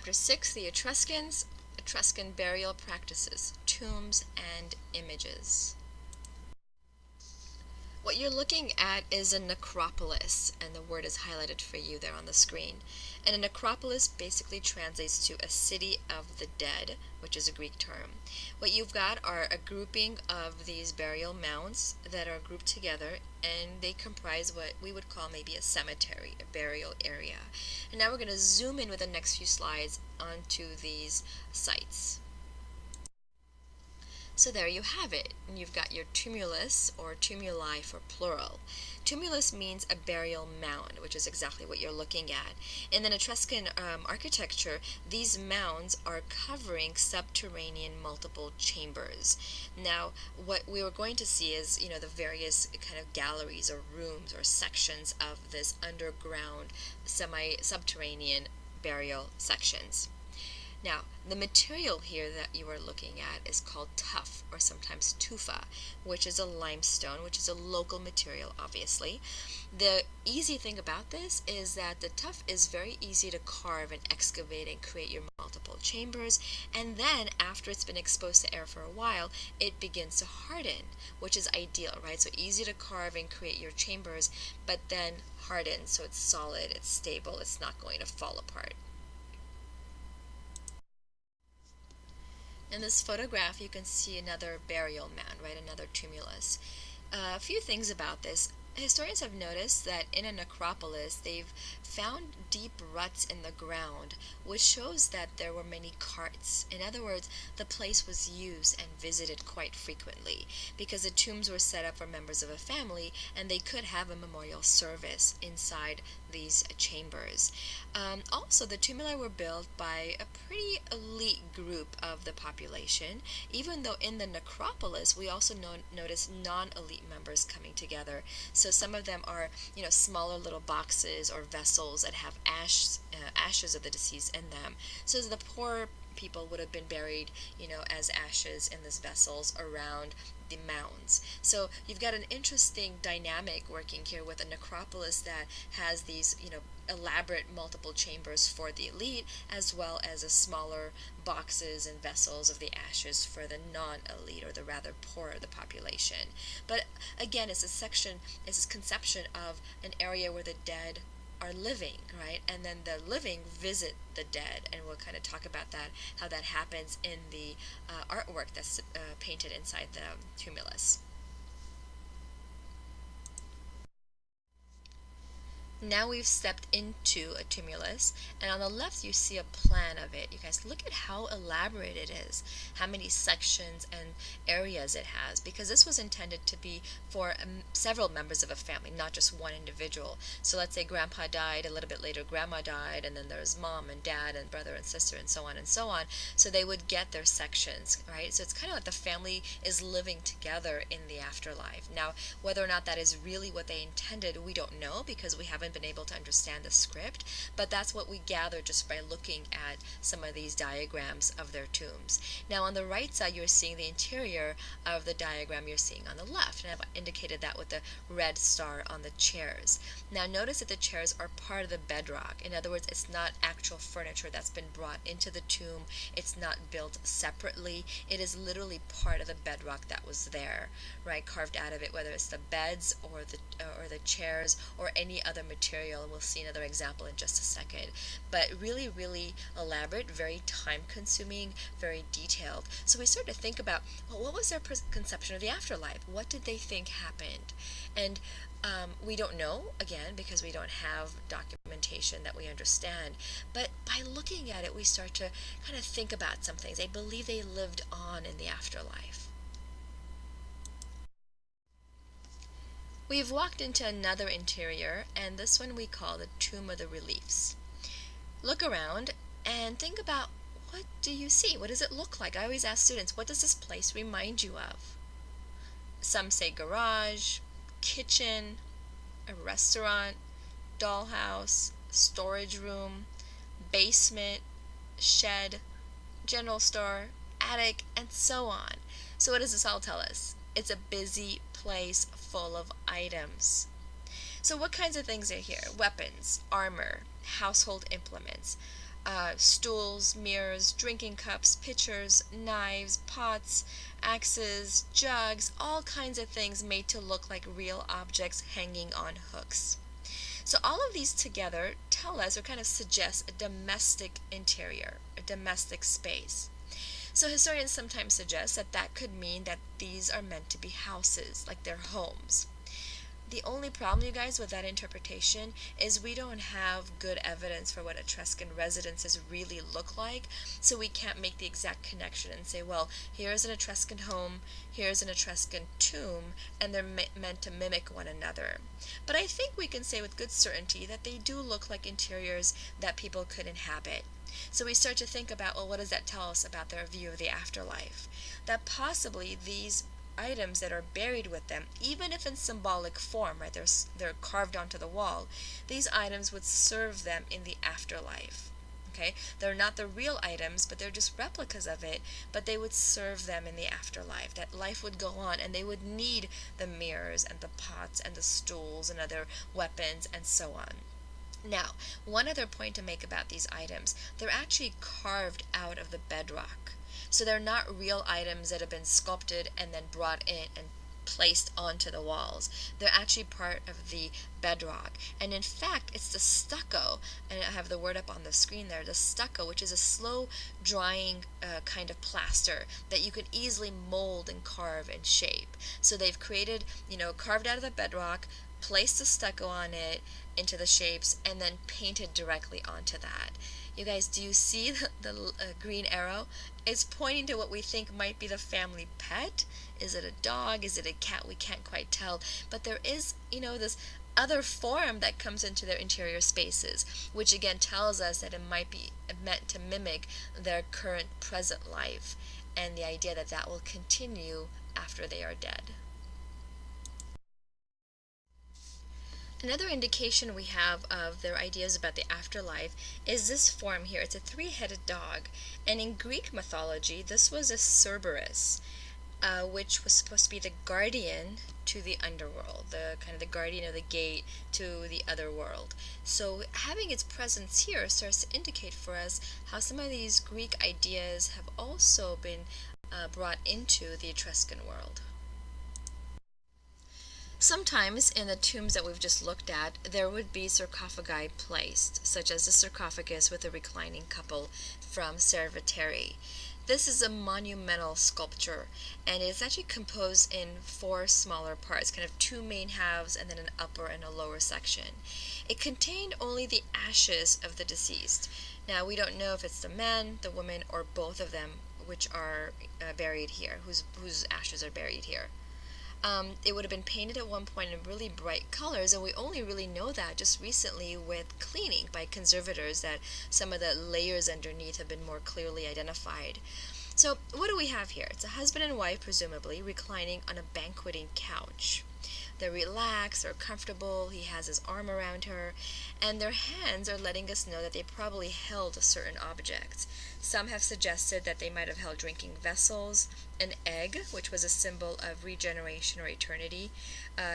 Chapter 6, The Etruscans, Etruscan Burial Practices, Tombs and Images. What you're looking at is a necropolis, and the word is highlighted for you there on the screen. And a necropolis basically translates to a city of the dead, which is a Greek term. What you've got are a grouping of these burial mounds that are grouped together, and they comprise what we would call maybe a cemetery, a burial area. And now we're going to zoom in with the next few slides onto these sites. So there you have it. And you've got your tumulus, or tumuli for plural. Tumulus means a burial mound, which is exactly what you're looking at. In the Etruscan architecture, these mounds are covering subterranean multiple chambers. Now, what we were going to see is, the various kind of galleries or rooms or sections of this underground, semi-subterranean burial sections. Now, the material here that you are looking at is called tuff, or sometimes tufa, which is a limestone, which is a local material, obviously. The easy thing about this is that the tuff is very easy to carve and excavate and create your multiple chambers, and then after it's been exposed to air for a while, it begins to harden, which is ideal, right? So easy to carve and create your chambers, but then harden, so it's solid, it's stable, it's not going to fall apart. In this photograph, you can see another burial mound, right? Another tumulus. A few things about this. Historians have noticed that in a necropolis, they've found deep ruts in the ground, which shows that there were many carts. In other words, the place was used and visited quite frequently because the tombs were set up for members of a family, and they could have a memorial service inside these chambers. Also, the tumuli were built by a pretty elite group of the population, even though in the necropolis we also notice non-elite members coming together. So some of them are, smaller little boxes or vessels that have ashes of the deceased in them. So the poor people would have been buried, as ashes in these vessels around the mounds. So you've got an interesting dynamic working here with a necropolis that has these, elaborate multiple chambers for the elite, as well as a smaller boxes and vessels of the ashes for the non-elite, or the rather poor of the population. But again, it's this conception of an area where the dead are living, right? And then the living visit the dead, and we'll kind of talk about that, how that happens in the artwork that's painted inside the tumulus. Now we've stepped into a tumulus, and on the left you see a plan of it. You guys, look at how elaborate it is, how many sections and areas it has, because this was intended to be for several members of a family, not just one individual. So let's say grandpa died, a little bit later grandma died, and then there's mom and dad and brother and sister and so on and so on. So they would get their sections, right? So it's kind of like the family is living together in the afterlife. Now, whether or not that is really what they intended, we don't know, because we haven't been able to understand the script, but that's what we gather just by looking at some of these diagrams of their tombs. Now on the right side, you're seeing the interior of the diagram you're seeing on the left, and I've indicated that with the red star on the chairs. Now notice that the chairs are part of the bedrock. In other words, it's not actual furniture that's been brought into the tomb. It's not built separately. It is literally part of the bedrock that was there, right, carved out of it, whether it's the beds or the chairs or any other material, and we'll see another example in just a second. But really, really elaborate, very time consuming, very detailed. So we start to think about, well, what was their conception of the afterlife? What did they think happened? And we don't know, again, because we don't have documentation that we understand. But by looking at it, we start to kind of think about some things. I believe they lived on in the afterlife. We've walked into another interior, and this one we call the Tomb of the Reliefs. Look around and think about, what do you see? What does it look like? I always ask students, what does this place remind you of? Some say garage, kitchen, a restaurant, dollhouse, storage room, basement, shed, general store, attic, and so on. So what does this all tell us? It's a busy place full of items. So what kinds of things are here? Weapons, armor, household implements, stools, mirrors, drinking cups, pitchers, knives, pots, axes, jugs, all kinds of things made to look like real objects hanging on hooks. So all of these together tell us or kind of suggest a domestic interior, a domestic space. So historians sometimes suggest that that could mean that these are meant to be houses, like they're homes. The only problem, you guys, with that interpretation is we don't have good evidence for what Etruscan residences really look like, so we can't make the exact connection and say, well, here's an Etruscan home, here's an Etruscan tomb, and they're meant to mimic one another. But I think we can say with good certainty that they do look like interiors that people could inhabit. So we start to think about, well, what does that tell us about their view of the afterlife? That possibly these items that are buried with them, even if in symbolic form, right, they're carved onto the wall, these items would serve them in the afterlife. Okay, they're not the real items, but they're just replicas of it, but they would serve them in the afterlife. That life would go on, and they would need the mirrors and the pots and the stools and other weapons and so on. Now, one other point to make about these items, they're actually carved out of the bedrock. So they're not real items that have been sculpted and then brought in and placed onto the walls. They're actually part of the bedrock. And in fact, it's the stucco, and I have the word up on the screen there, the stucco, which is a slow drying kind of plaster that you can easily mold and carve and shape. So they've created, carved out of the bedrock, placed the stucco on it into the shapes, and then painted directly onto that. You guys, do you see the green arrow? It's pointing to what we think might be the family pet. Is it a dog? Is it a cat? We can't quite tell. But there is, this other form that comes into their interior spaces, which again tells us that it might be meant to mimic their current present life, and the idea that that will continue after they are dead. Another indication we have of their ideas about the afterlife is this form here. It's a three-headed dog, and in Greek mythology, this was a Cerberus, which was supposed to be the guardian to the underworld, the kind of the guardian of the gate to the other world. So having its presence here starts to indicate for us how some of these Greek ideas have also been brought into the Etruscan world. Sometimes in the tombs that we've just looked at, there would be sarcophagi placed, such as the sarcophagus with a reclining couple from Cerveteri. This is a monumental sculpture, and it's actually composed in four smaller parts, kind of two main halves and then an upper and a lower section. It contained only the ashes of the deceased. Now, we don't know if it's the man, the woman, or both of them which are buried here, whose ashes are buried here. It would have been painted at one point in really bright colors, and we only really know that just recently with cleaning by conservators, that some of the layers underneath have been more clearly identified. So what do we have here? It's a husband and wife, presumably, reclining on a banqueting couch. They're relaxed, they're comfortable, he has his arm around her, and their hands are letting us know that they probably held certain objects. Some have suggested that they might have held drinking vessels, an egg, which was a symbol of regeneration or eternity.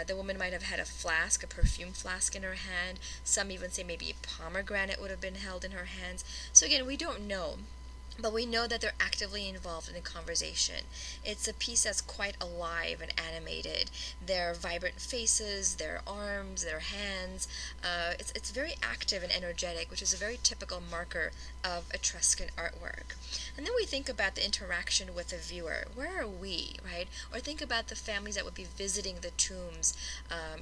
The woman might have had a flask, a perfume flask in her hand. Some even say maybe a pomegranate would have been held in her hands. So again, we don't know. But we know that they're actively involved in a conversation. It's a piece that's quite alive and animated. Their vibrant faces, their arms, their hands. It's very active and energetic, which is a very typical marker of Etruscan artwork. And then we think about the interaction with the viewer. Where are we, right? Or think about the families that would be visiting the tombs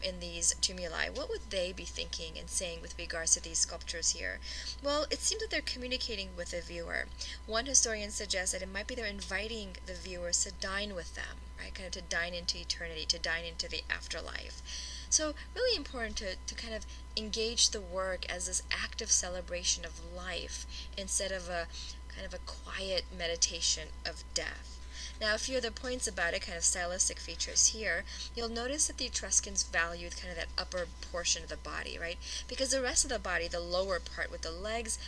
in these tumuli. What would they be thinking and saying with regards to these sculptures here? Well, it seems that they're communicating with the viewer. One historian suggests that it might be they're inviting the viewers to dine with them, right? Kind of to dine into eternity, to dine into the afterlife. So really important to kind of engage the work as this active celebration of life instead of a kind of a quiet meditation of death. Now, a few other points about it, kind of stylistic features here. You'll notice that the Etruscans valued kind of that upper portion of the body, right? Because the rest of the body, the lower part with the legs,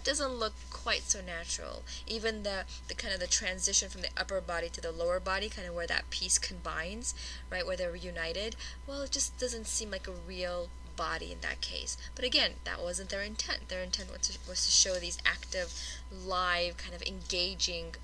doesn't look quite so natural. Even the kind of the transition from the upper body to the lower body, kind of where that piece combines, right, where they're united, well, it just doesn't seem like a real body in that case. But again, that wasn't their intent. Their intent was to show these active, live, kind of engaging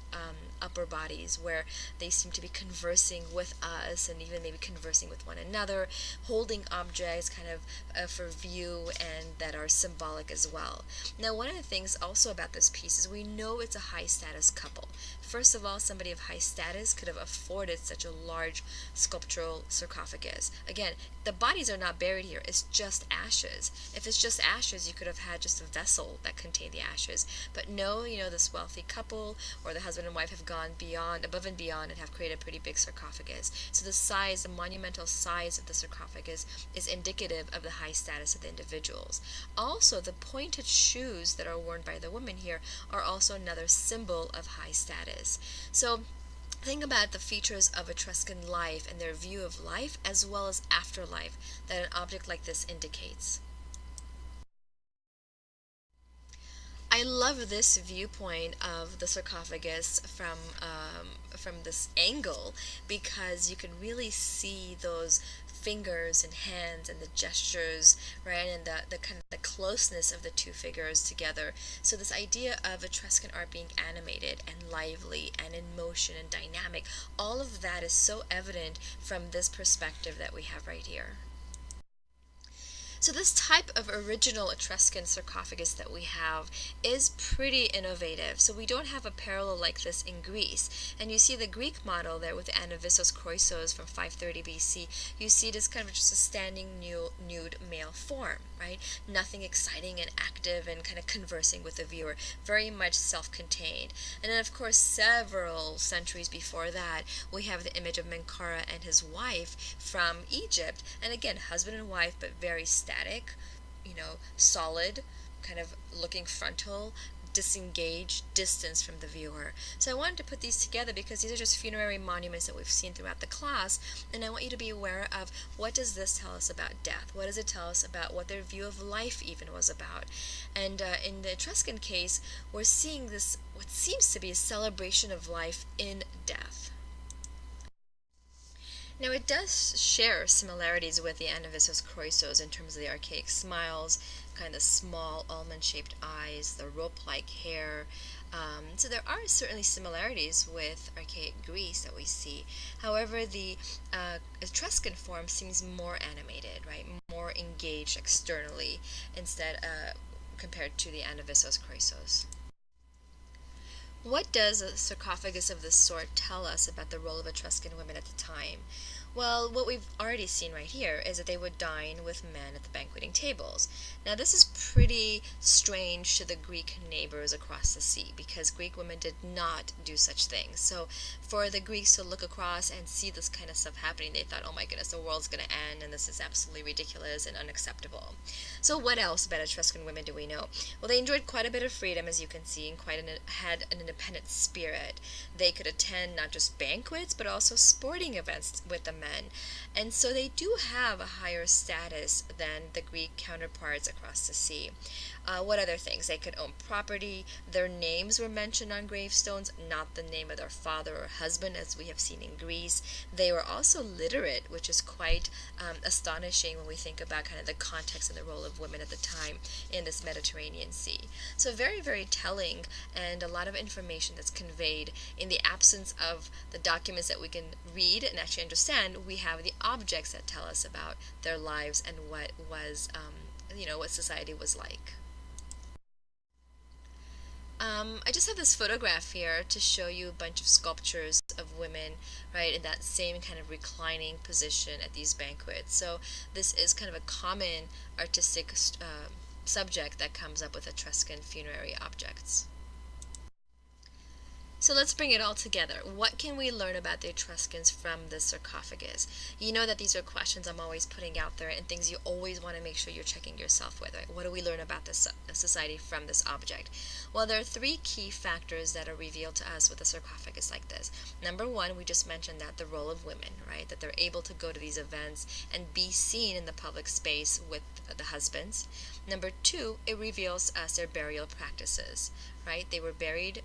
upper bodies where they seem to be conversing with us and even maybe conversing with one another, holding objects kind of for view and that are symbolic as well. Now, one of the things also about this piece is we know it's a high status couple. First of all, somebody of high status could have afforded such a large sculptural sarcophagus. Again, the bodies are not buried here, it's just ashes. If it's just ashes, you could have had just a vessel that contained the ashes. But no, this wealthy couple or the husband and wife have gone beyond, above and beyond, and have created a pretty big sarcophagus. So the monumental size of the sarcophagus is indicative of the high status of the individuals. Also, the pointed shoes that are worn by the women here are also another symbol of high status. So think about the features of Etruscan life and their view of life as well as afterlife that an object like this indicates. I love this viewpoint of the sarcophagus from this angle because you can really see those fingers and hands and the gestures, right, and the kind of the closeness of the two figures together. So this idea of Etruscan art being animated and lively and in motion and dynamic, all of that is so evident from this perspective that we have right here. So this type of original Etruscan sarcophagus that we have is pretty innovative. So we don't have a parallel like this in Greece. And you see the Greek model there with the Anavissos Kroisos from 530 BC. You see this kind of just a standing nude male form, right? Nothing exciting and active and kind of conversing with the viewer. Very much self-contained. And then of course several centuries before that we have the image of Menkara and his wife from Egypt. And again, husband and wife, but very static, solid, kind of looking frontal, disengaged, distance from the viewer. So I wanted to put these together because these are just funerary monuments that we've seen throughout the class, and I want you to be aware of what does this tell us about death? What does it tell us about what their view of life even was about? And in the Etruscan case, we're seeing this, what seems to be a celebration of life in death. Now it does share similarities with the Anavissos Kroisos in terms of the archaic smiles, kind of small almond-shaped eyes, the rope-like hair. So there are certainly similarities with archaic Greece that we see. However, the Etruscan form seems more animated, right? More engaged externally instead compared to the Anavissos Kroisos. What does a sarcophagus of this sort tell us about the role of Etruscan women at the time? Well, what we've already seen right here is that they would dine with men at the banqueting tables. Now, this is pretty strange to the Greek neighbors across the sea because Greek women did not do such things. So, for the Greeks to look across and see this kind of stuff happening, they thought, oh my goodness, the world's going to end and this is absolutely ridiculous and unacceptable. So, what else about Etruscan women do we know? Well, they enjoyed quite a bit of freedom, as you can see, and had an independent spirit. They could attend not just banquets, but also sporting events with the men. And so they do have a higher status than the Greek counterparts across the sea. What other things? They could own property. Their names were mentioned on gravestones, not the name of their father or husband, as we have seen in Greece. They were also literate, which is quite astonishing when we think about kind of the context and the role of women at the time in this Mediterranean Sea. So very, very telling, and a lot of information that's conveyed in the absence of the documents that we can read and actually understand. We have the objects that tell us about their lives and what was, what society was like. I just have this photograph here to show you a bunch of sculptures of women, right, in that same kind of reclining position at these banquets. So this is kind of a common artistic subject that comes up with Etruscan funerary objects. So let's bring it all together. What can we learn about the Etruscans from this sarcophagus? You know that these are questions I'm always putting out there and things you always want to make sure you're checking yourself with. Right? What do we learn about this society from this object? Well, there are three key factors that are revealed to us with a sarcophagus like this. Number one, we just mentioned that the role of women, right? That they're able to go to these events and be seen in the public space with the husbands. Number two, it reveals us their burial practices, right? They were buried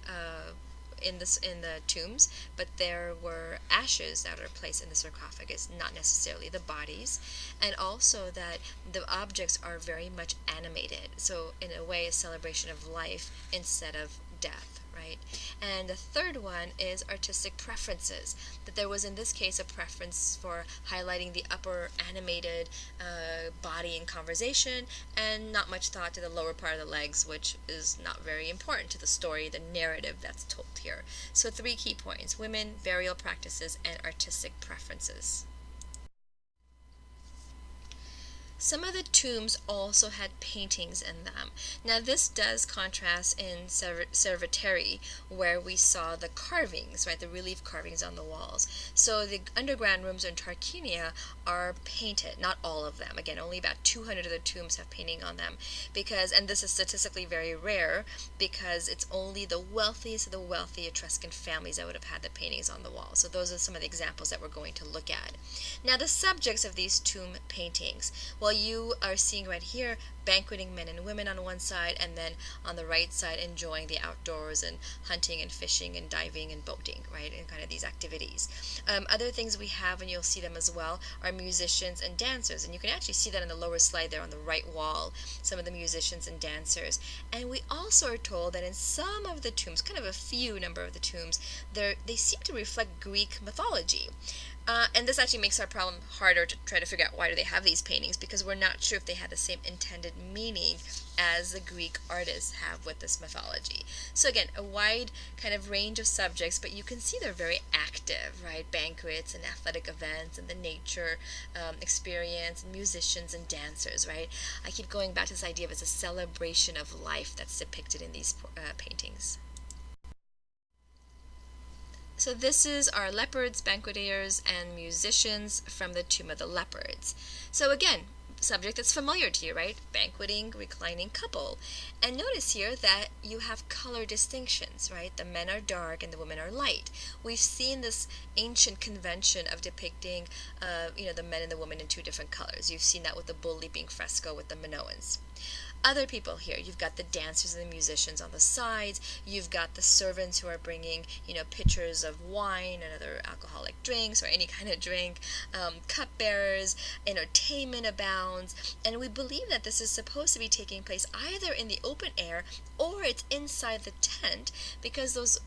in the tombs, but there were ashes that are placed in the sarcophagus, not necessarily the bodies, and also that the objects are very much animated. So in a way, a celebration of life instead of death, right? And the third one is artistic preferences. That there was in this case a preference for highlighting the upper animated body in conversation, and not much thought to the lower part of the legs, which is not very important to the story, the narrative that's told here. So three key points: women, burial practices, and artistic preferences. Some of the tombs also had paintings in them. Now, this does contrast in Cerveteri, where we saw the carvings, right, the relief carvings on the walls. So the underground rooms in Tarquinia are painted, not all of them. Again, only about 200 of the tombs have painting on them, because, and this is statistically very rare, because it's only the wealthiest of the wealthy Etruscan families that would have had the paintings on the wall. So those are some of the examples that we're going to look at. Now, the subjects of these tomb paintings, well, you are seeing right here banqueting men and women on one side, and then on the right side enjoying the outdoors and hunting and fishing and diving and boating, right, and kind of these activities. Other things we have, and you'll see them as well, are musicians and dancers, and you can actually see that in the lower slide there on the right wall, some of the musicians and dancers. And we also are told that in some of the tombs, kind of a few number of the tombs, they seem to reflect Greek mythology. And this actually makes our problem harder to try to figure out why do they have these paintings, because we're not sure if they had the same intended meaning as the Greek artists have with this mythology. So again, a wide kind of range of subjects, but you can see they're very active, right? Banquets and athletic events and the nature experience, and musicians and dancers, right? I keep going back to this idea of it's a celebration of life that's depicted in these paintings. So this is our leopards, banqueters, and musicians from the Tomb of the Leopards. So again, subject that's familiar to you, right? Banqueting, reclining couple. And notice here that you have color distinctions, right? The men are dark and the women are light. We've seen this ancient convention of depicting, the men and the women in two different colors. You've seen that with the bull leaping fresco with the Minoans. Other people here, you've got the dancers and the musicians on the sides, you've got the servants who are bringing, pitchers of wine and other alcoholic drinks or any kind of drink, cupbearers, entertainment abounds, and we believe that this is supposed to be taking place either in the open air or it's inside the tent, because those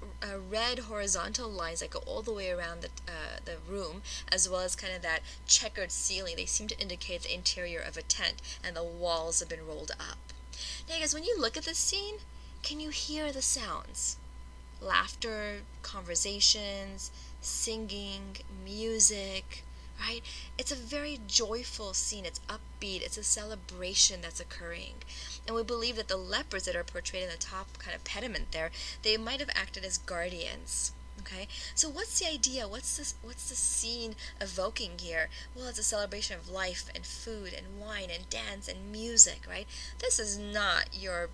red horizontal lines that go all the way around the room, as well as kind of that checkered ceiling, they seem to indicate the interior of a tent, and the walls have been rolled up. Now, guys, when you look at this scene, can you hear the sounds? Laughter, conversations, singing, music, right? It's a very joyful scene. It's upbeat. It's a celebration that's occurring. And we believe that the leopards that are portrayed in the top kind of pediment there, they might have acted as guardians. Okay, so what's the idea? What's the scene evoking here? Well, it's a celebration of life and food and wine and dance and music, right? This is not your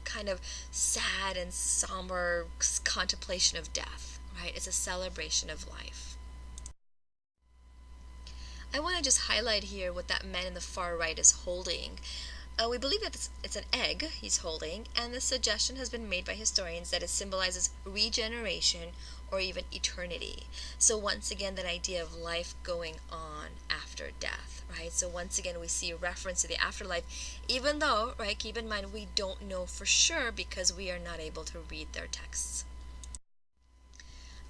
kind of sad and somber contemplation of death, right? It's a celebration of life. I want to just highlight here what that man in the far right is holding. We believe that it's an egg he's holding, and the suggestion has been made by historians that it symbolizes regeneration or even eternity. So once again, that idea of life going on after death, right? So once again, we see a reference to the afterlife, even though, right, keep in mind, we don't know for sure because we are not able to read their texts.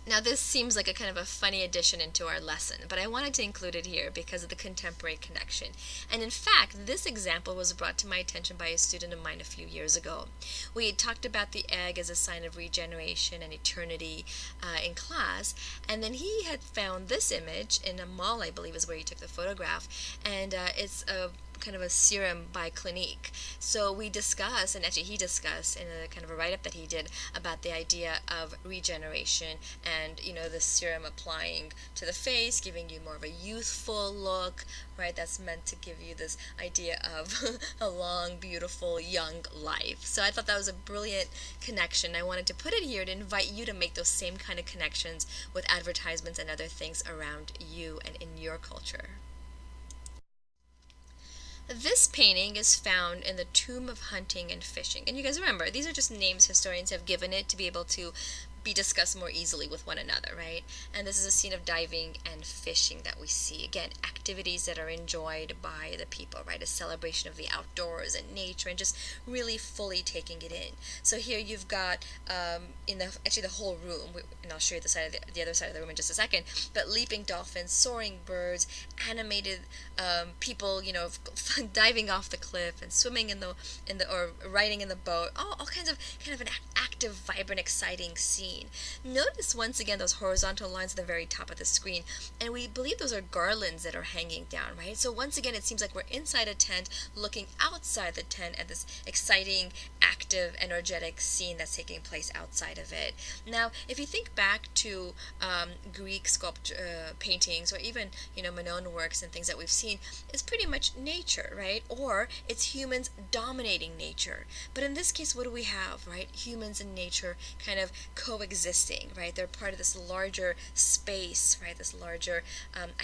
Now, this seems like a kind of a funny addition into our lesson, but I wanted to include it here because of the contemporary connection. And in fact, this example was brought to my attention by a student of mine a few years ago. We had talked about the egg as a sign of regeneration and eternity in class, and then he had found this image in a mall, I believe is where he took the photograph, and it's a kind of a serum by Clinique. So we discussed, and actually he discussed in a kind of a write-up that he did about the idea of regeneration and, the serum applying to the face, giving you more of a youthful look, right? That's meant to give you this idea of a long, beautiful, young life. So I thought that was a brilliant connection. I wanted to put it here to invite you to make those same kind of connections with advertisements and other things around you and in your culture. This painting is found in the Tomb of Hunting and Fishing. And you guys remember, these are just names historians have given it to be able to be discussed more easily with one another, right? And this is a scene of diving and fishing that we see. Again, activities that are enjoyed by the people, right? A celebration of the outdoors and nature and just really fully taking it in. So here you've got in the actually the whole room, and I'll show you the other side of the room in just a second. But leaping dolphins, soaring birds, animated people, diving off the cliff and swimming or riding in the boat. All kinds of kind of an active, vibrant, exciting scene. Notice once again those horizontal lines at the very top of the screen, and we believe those are garlands that are hanging down, right? So once again, it seems like we're inside a tent, looking outside the tent at this exciting, active, energetic scene that's taking place outside of it. Now, if you think back to Greek sculpture paintings, or even Minoan works and things that we've seen, it's pretty much nature, right? Or it's humans dominating nature. But in this case, what do we have, right? Humans and nature kind of coexisting, right? They're part of this larger space, right? This larger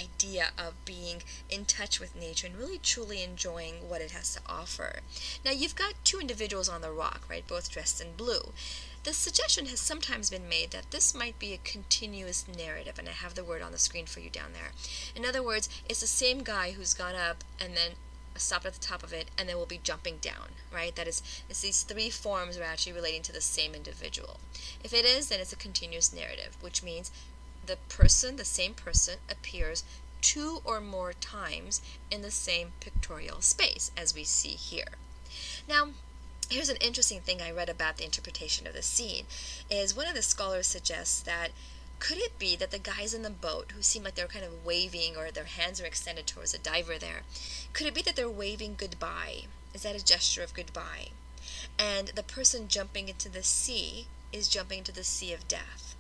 idea of being in touch with nature and really truly enjoying what it has to offer. Now, you've got two individuals on the rock, right? Both dressed in blue. The suggestion has sometimes been made that this might be a continuous narrative, and I have the word on the screen for you down there. In other words, it's the same guy who's gone up and then stopped at the top of it, and then will be jumping down, right? That is, it's these three forms are actually relating to the same individual. If it is, then it's a continuous narrative, which means the same person, appears two or more times in the same pictorial space, as we see here. Now, here's an interesting thing I read about the interpretation of the scene, is one of the scholars suggests that could it be that the guys in the boat who seem like they're kind of waving, or their hands are extended towards a diver there, could it be that they're waving goodbye? Is that a gesture of goodbye? And the person jumping into the sea is jumping into the sea of death.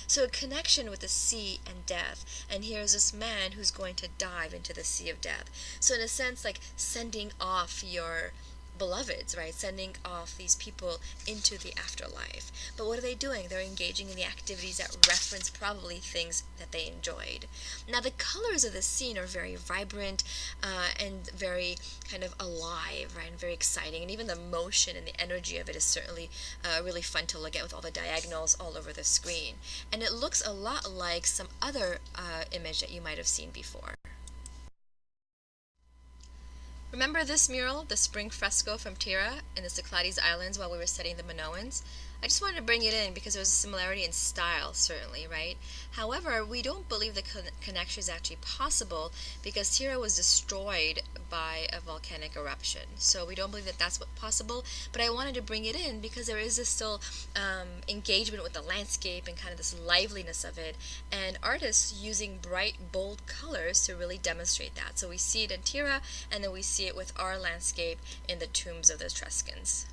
So a connection with the sea and death, and here's this man who's going to dive into the sea of death. So in a sense, like sending off your beloveds, right? Sending off these people into the afterlife. But what are they doing? They're engaging in the activities that reference probably things that they enjoyed. Now, the colors of the scene are very vibrant and very kind of alive, right? And very exciting. And even the motion and the energy of it is certainly really fun to look at, with all the diagonals all over the screen. And it looks a lot like some other image that you might have seen before. Remember this mural, the spring fresco from Tira in the Cyclades Islands while we were studying the Minoans? I just wanted to bring it in because there was a similarity in style, certainly, right? However, we don't believe the connection is actually possible because Tira was destroyed by a volcanic eruption. So we don't believe that that's possible, but I wanted to bring it in because there is this still engagement with the landscape and kind of this liveliness of it, and artists using bright, bold colors to really demonstrate that. So we see it in Tira, and then we see it with our landscape in the tombs of the Etruscans.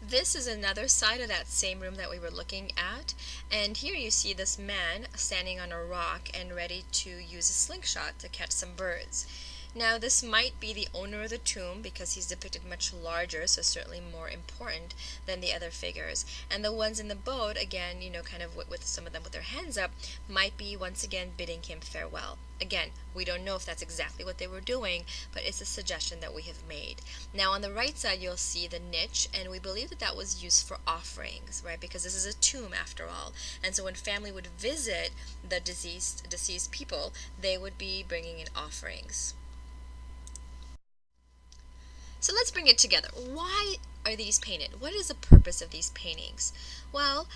This is another side of that same room that we were looking at, and here you see this man standing on a rock and ready to use a slingshot to catch some birds. Now, this might be the owner of the tomb because he's depicted much larger, so certainly more important than the other figures. And the ones in the boat, again, kind of with some of them with their hands up, might be once again bidding him farewell. Again, we don't know if that's exactly what they were doing, but it's a suggestion that we have made. Now, on the right side, you'll see the niche, and we believe that that was used for offerings, right? Because this is a tomb, after all. And so when family would visit the deceased people, they would be bringing in offerings. So let's bring it together. Why are these painted? What is the purpose of these paintings? Well,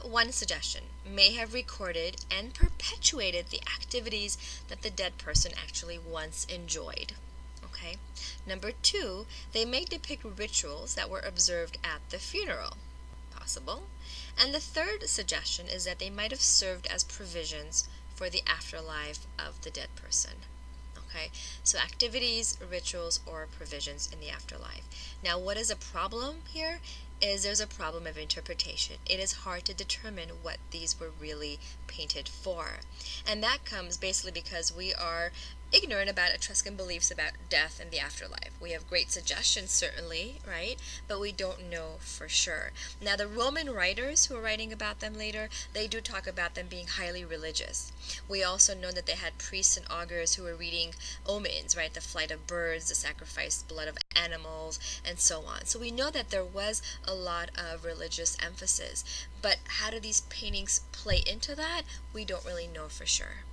one suggestion: may have recorded and perpetuated the activities that the dead person actually once enjoyed. Okay. Number two, they may depict rituals that were observed at the funeral. Possible. And the third suggestion is that they might have served as provisions for the afterlife of the dead person. Okay, so activities, rituals, or provisions in the afterlife. Now, what is a problem here? Is there's a problem of interpretation. It is hard to determine what these were really painted for. And that comes basically because we are ignorant about Etruscan beliefs about death and the afterlife. We have great suggestions, certainly, right? But we don't know for sure. Now, the Roman writers who are writing about them later, they do talk about them being highly religious. We also know that they had priests and augurs who were reading omens, right? The flight of birds, the sacrificed blood of animals, and so on. So we know that there was a lot of religious emphasis. But how do these paintings play into that? We don't really know for sure.